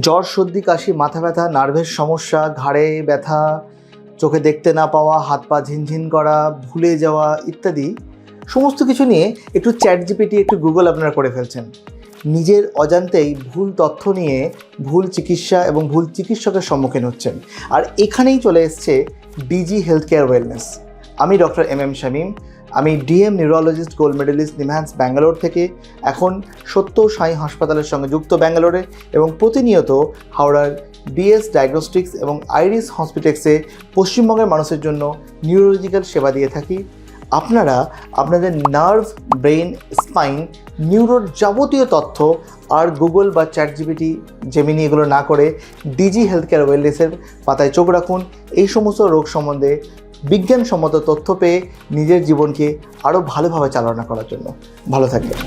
জ্বর, সর্দি, কাশি, মাথা ব্যথা, নার্ভের সমস্যা, ঘাড়ে ব্যথা, চোখে দেখতে না পাওয়া, হাত পা ঝিনঝিন করা, ভুলে যাওয়া ইত্যাদি সমস্ত কিছু নিয়ে একটু চ্যাটজিপিটি, একটু গুগল আপনারা করে ফেলছেন। নিজের অজান্তেই ভুল তথ্য নিয়ে ভুল চিকিৎসা এবং ভুল চিকিৎসকের সম্মুখীন হচ্ছেন। আর এখানেই চলে এসছে ডিজি হেলথ কেয়ার ওয়েলনেস। আমি ডক্টর এম শামীম। আমি DM neurologist, gold medalist, NIMHANS, Bangalore থেকে এখন সত্য সাই হাসপাতালের সঙ্গে যুক্ত ব্যাঙ্গালোরে, এবং প্রতিনিয়ত হাওড়ার বিএস ডায়াগনস্টিক্স এবং আইরিস হসপিটালসে পশ্চিমবঙ্গের মানুষের জন্য নিউরোলজিক্যাল সেবা দিয়ে থাকি। আপনারা আপনাদের নার্ভ, ব্রেন, স্পাইন, নিউরোর যাবতীয় তথ্য আর গুগল বা চ্যাটজিপিটি, জেমিনি এগুলো না করে ডিজি হেলথ কেয়ার ওয়েলনেসের পাতায় চোখ রাখুন। এই সমস্ত রোগ সম্বন্ধে বিজ্ঞানসম্মত তথ্য পেয়ে নিজের জীবনকে আরও ভালোভাবে চালনা করার জন্য। ভালো থাকবেন।